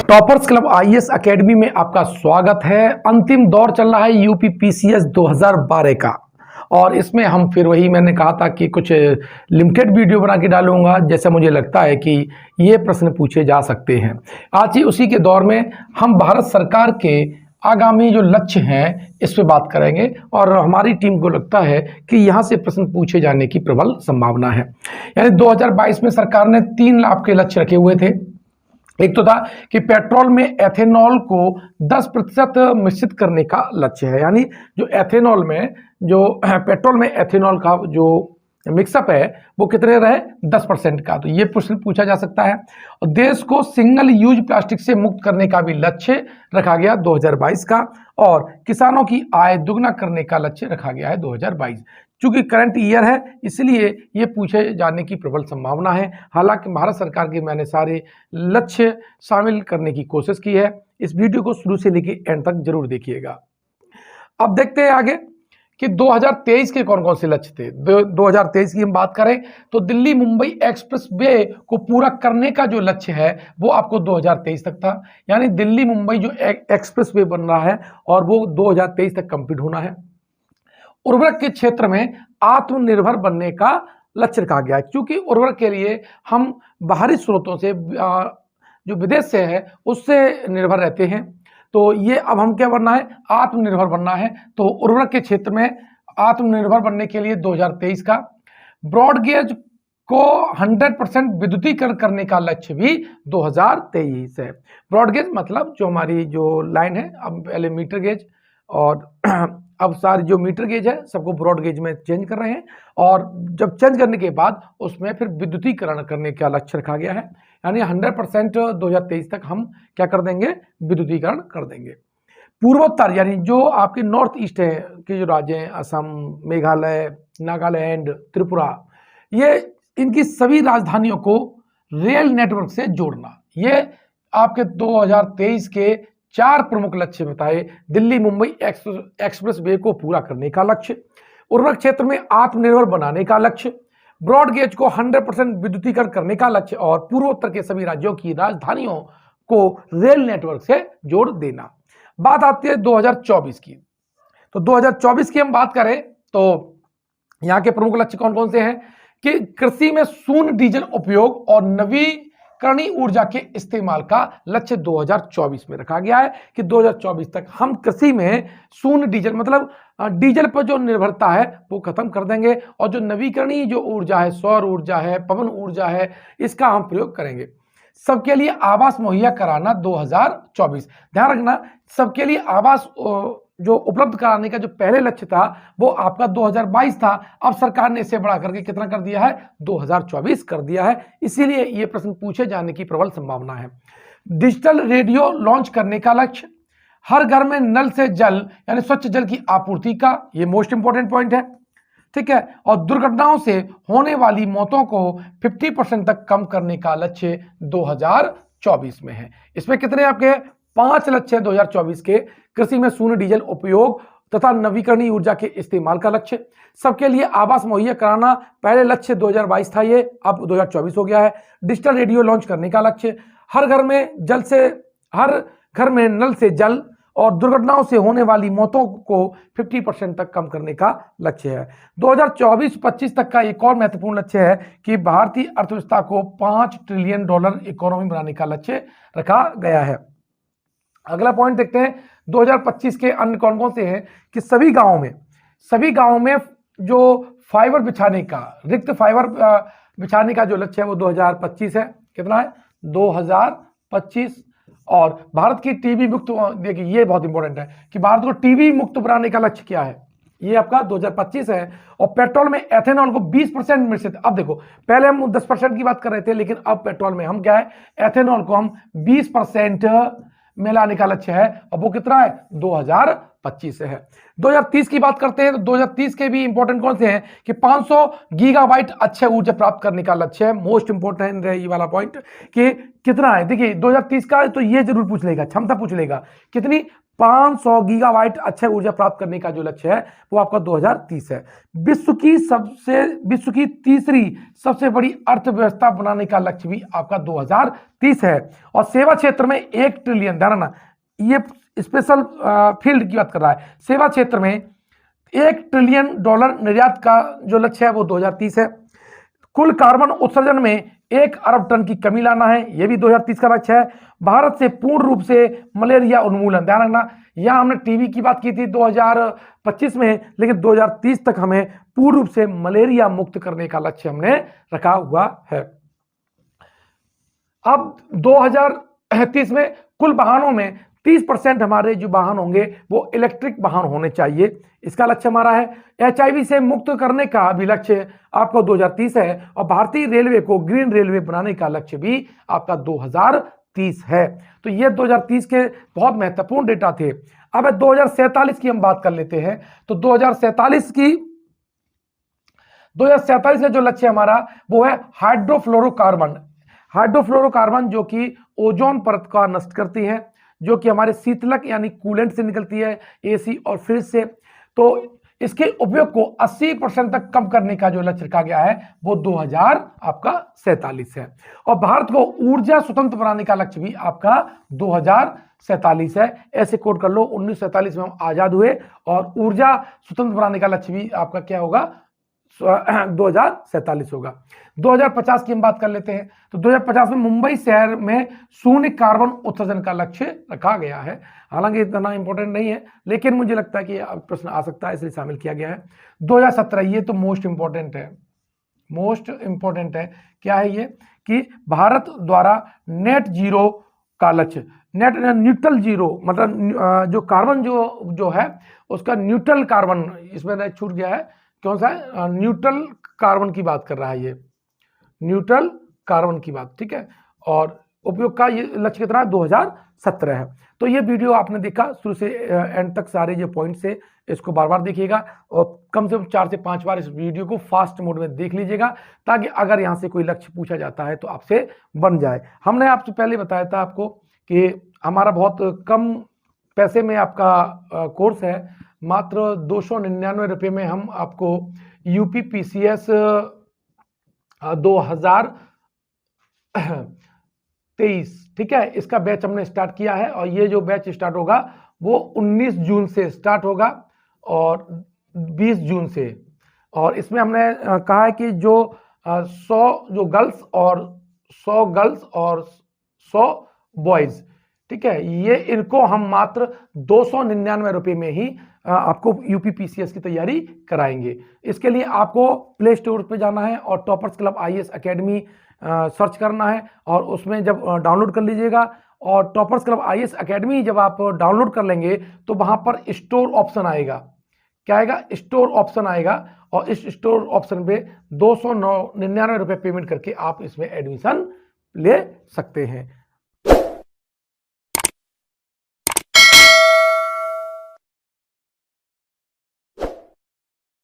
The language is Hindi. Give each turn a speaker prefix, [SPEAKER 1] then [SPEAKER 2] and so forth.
[SPEAKER 1] टॉपर्स क्लब आईएएस एकेडमी में आपका स्वागत है। अंतिम दौर चल रहा है यूपी पीसीएस 2012 का, और इसमें हम फिर वही मैंने कहा था कि कुछ लिमिटेड वीडियो बना के डालूंगा जैसा मुझे लगता है कि ये प्रश्न पूछे जा सकते हैं। आज ही उसी के दौर में हम भारत सरकार के आगामी जो लक्ष्य हैं इस पे बात करेंगे, और हमारी टीम को लगता है कि यहाँ से प्रश्न पूछे जाने की प्रबल संभावना है। यानी 2022 में सरकार ने 3 लाभ के लक्ष्य रखे हुए थे। एक तो था कि पेट्रोल में एथेनॉल को 10% मिश्रित करने का लक्ष्य है, यानी जो एथेनॉल में जो पेट्रोल में एथेनॉल का जो मिक्सअप है वो कितने रहे 10% का। तो ये प्रश्न पूछा जा सकता है। और देश को सिंगल यूज प्लास्टिक से मुक्त करने का भी लक्ष्य रखा गया 2022 का, और किसानों की आय दुगना करने का लक्ष्य रखा गया है 2022। चूंकि करंट ईयर है इसलिए ये पूछे जाने की प्रबल संभावना है। हालांकि भारत सरकार के मैंने सारे लक्ष्य शामिल करने की कोशिश की है। इस वीडियो को शुरू से लेकर एंड तक जरूर देखिएगा। अब देखते हैं आगे कि 2023 के कौन कौन से लक्ष्य थे। 2023 की हम बात करें तो दिल्ली मुंबई एक्सप्रेस वे को पूरा करने का जो लक्ष्य है वो आपको 2023 तक था। यानी दिल्ली मुंबई जो एक्सप्रेस वे बन रहा है और वो 2023 तक कंप्लीट होना है। उर्वरक के क्षेत्र में आत्मनिर्भर बनने का लक्ष्य रखा गया है, क्योंकि उर्वरक के लिए हम बाहरी स्रोतों से जो विदेश से है उससे निर्भर रहते हैं। तो ये अब हम क्या बनना है, आत्मनिर्भर बनना है। तो उर्वरक के क्षेत्र में आत्मनिर्भर बनने के लिए 2023 का ब्रॉडगेज को 100% विद्युतीकरण करने का लक्ष्य भी 2023 है। ब्रॉडगेज मतलब जो हमारी जो लाइन है, अब पहले मीटर गेज और अब सारी जो मीटर गेज है सबको ब्रॉड गेज में चेंज कर रहे हैं, और जब चेंज करने के बाद उसमें फिर विद्युतीकरण करने का लक्ष्य रखा गया है। यानी 100% 2023 तक हम क्या कर देंगे, विद्युतीकरण कर देंगे। पूर्वोत्तर यानी जो आपके नॉर्थ ईस्ट है के जो राज्य हैं, असम, मेघालय, नागालैंड, त्रिपुरा, ये इनकी सभी राजधानियों को रेल नेटवर्क से जोड़ना, ये आपके 2023 के 4 प्रमुख लक्ष्य बताए। दिल्ली मुंबई एक्सप्रेस वे को पूरा करने का लक्ष्य, उर्वरक क्षेत्र में आत्मनिर्भर बनाने का लक्ष्य, ब्रॉडगेज को 100% विद्युतीकरण करने का लक्ष्य, और पूर्वोत्तर के सभी राज्यों की राजधानियों को रेल नेटवर्क से जोड़ देना। बात आती है 2024 की। तो 2024 की हम बात करें तो यहाँ के प्रमुख लक्ष्य कौन कौन से हैं कि कृषि में शून्य डीजल उपयोग और नवीकरणीय ऊर्जा के इस्तेमाल का लक्ष्य 2024 में रखा गया है कि 2024 तक हम कृषि में शून्य डीजल मतलब डीजल पर जो निर्भरता है वो खत्म कर देंगे, और जो नवीकरणीय जो ऊर्जा है, सौर ऊर्जा है, पवन ऊर्जा है, इसका हम प्रयोग करेंगे। सबके लिए आवास मुहैया कराना 2024। ध्यान रखना, सबके लिए आवास जो उपलब्ध कराने का जो पहले लक्ष्य था वो आपका 2022 था। अब सरकार ने इसे बढ़ा करके कितना कर दिया है, 2024 कर दिया है। इसीलिए ये प्रश्न पूछे जाने की प्रबल संभावना है। डिजिटल रेडियो लॉन्च करने का लक्ष्य, हर घर में नल से जल यानी स्वच्छ जल की आपूर्ति का, ये मोस्ट इंपॉर्टेंट पॉइंट है, ठीक है। और दुर्घटनाओं से होने वाली मौतों को 50% तक कम करने का लक्ष्य 2024 में है। इसमें कितने आपके 5 लक्ष्य 2024 के। कृषि में शून्य डीजल उपयोग तथा नवीकरणीय ऊर्जा के इस्तेमाल का लक्ष्य, सबके लिए आवास मुहैया कराना पहले लक्ष्य 2022 था, ये अब 2024 हो गया है। डिजिटल रेडियो लॉन्च करने का लक्ष्य, हर घर में नल से जल और दुर्घटनाओं से होने वाली मौतों को 50% तक कम करने का लक्ष्य है। 2024-25 तक का एक और महत्वपूर्ण लक्ष्य है कि भारतीय अर्थव्यवस्था को $5 ट्रिलियन इकोनॉमी बनाने का लक्ष्य रखा गया है। अगला पॉइंट देखते हैं 2025 के अन्य कौन कौन से हैं कि सभी गांवों में जो फाइबर बिछाने का, रिक्त फाइबर बिछाने का जो लक्ष्य है वो 2025 है। कितना है, 2025। और भारत की टीबी मुक्त, देखिए ये बहुत इंपॉर्टेंट है कि भारत को टीबी मुक्त बनाने का लक्ष्य क्या है, ये आपका 2025 है। और पेट्रोल में एथेनॉल को 20% मिश्रित, अब देखो पहले हम 10% की बात कर रहे थे, लेकिन अब पेट्रोल में हम क्या है, एथेनॉल को हम 20% में लाने का लक्ष्य है, और वो कितना है, 2025 से है। 2030 की बात करते हैं तो 2030 के भी इंपॉर्टेंट कौन से हैं कि 500 गीगाबाइट अच्छे ऊर्जा प्राप्त करने का लक्ष्य है। मोस्ट इंपॉर्टेंट है ये वाला पॉइंट कि कितना है। देखिए 2030 का तो ये जरूर पूछ लेगा, क्षमता पूछ लेगा कितनी, 500 गीगावाट अक्षय ऊर्जा प्राप्त करने का जो लक्ष्य है वो आपका 2030 है। विश्व की तीसरी सबसे बड़ी अर्थव्यवस्था बनाने का लक्ष्य भी आपका 2030 है। और सेवा क्षेत्र में 1 ट्रिलियन, ध्यान रखना, ये स्पेशल फील्ड की बात कर रहा है, सेवा क्षेत्र में $1 ट्रिलियन निर्यात का जो लक्ष्य है वो 2030 है। कुल कार्बन उत्सर्जन में 1 अरब टन की कमी लाना है, यह भी 2030 का लक्ष्य है। भारत से पूर्ण रूप से मलेरिया उन्मूलन, ध्यान रखना, यहां हमने टीबी की बात की थी 2025 में, लेकिन 2030 तक हमें पूर्ण रूप से मलेरिया मुक्त करने का लक्ष्य हमने रखा हुआ है। अब 2030 में कुल वाहनों में 30% हमारे जो वाहन होंगे वो इलेक्ट्रिक वाहन होने चाहिए, इसका लक्ष्य हमारा है। HIV से मुक्त करने का भी लक्ष्य आपका 2030 है। और भारतीय रेलवे को ग्रीन रेलवे बनाने का लक्ष्य भी आपका 2030 है। तो ये 2030 के बहुत महत्वपूर्ण डेटा थे। अब 2047 की हम बात कर लेते हैं। तो 2047 का जो लक्ष्य हमारा वो है हाइड्रोफ्लोरोकार्बन, जो कि ओजोन परत का नष्ट करती है, जो कि हमारे शीतलक यानी कूलेंट से निकलती है, AC और फ्रिज से। तो इसके उपयोग को 80% तक कम करने का जो लक्ष्य रखा गया है वो 2047 है। और भारत को ऊर्जा स्वतंत्र बनाने का लक्ष्य भी आपका 2047 है। ऐसे कोड कर लो, 1947 में हम आजाद हुए और ऊर्जा स्वतंत्र बनाने का लक्ष्य भी आपका क्या होगा, 2047 होगा। 2050 की हम बात कर लेते हैं। तो 2050 में मुंबई शहर में शून्य कार्बन उत्सर्जन का लक्ष्य रखा गया है। हालांकि इतना इंपॉर्टेंट नहीं है, लेकिन मुझे लगता है कि प्रश्न आ सकता है, इसलिए शामिल किया गया है। 2017, ये तो मोस्ट इंपॉर्टेंट है। क्या है ये, कि भारत द्वारा नेट जीरो का लक्ष्य, नेट न्यूट्रल जीरो, मतलब जो कार्बन जो है उसका न्यूट्रल कार्बन, इसमें छूट गया है, कौन सा है, न्यूट्रल कार्बन की बात कर रहा है, ये न्यूट्रल कार्बन की बात, ठीक है। और उपयोग का ये लक्ष्य कितना है, 2017 है। तो ये वीडियो आपने देखा शुरू से एंड तक, सारे जो पॉइंट्स है इसको बार बार देखिएगा और कम से कम 4 से 5 बार इस वीडियो को फास्ट मोड में देख लीजिएगा, ताकि अगर यहाँ से कोई लक्ष्य पूछा जाता है तो आपसे बन जाए। हमने आपसे पहले बताया था आपको कि हमारा बहुत कम पैसे में आपका कोर्स है, मात्र 299 रुपये में हम आपको UPPCS 2023, ठीक है, इसका बैच हमने स्टार्ट किया है। और ये जो बैच स्टार्ट होगा वो 19 जून से स्टार्ट होगा और 20 जून से। और इसमें हमने कहा है कि जो 100 गर्ल्स और 100 बॉयज, ठीक है, ये इनको हम मात्र 299 रुपये में ही आपको UPPCS की तैयारी कराएंगे। इसके लिए आपको प्ले स्टोर पे जाना है और toppers club IAS academy search करना है, और उसमें जब डाउनलोड कर लीजिएगा, और टॉपर्स क्लब IAS अकेडमी जब आप डाउनलोड कर लेंगे तो वहां पर स्टोर ऑप्शन आएगा। क्या आएगा, स्टोर ऑप्शन आएगा, और इस स्टोर ऑप्शन पे 299 रुपये पेमेंट करके आप इसमें एडमिशन ले सकते हैं।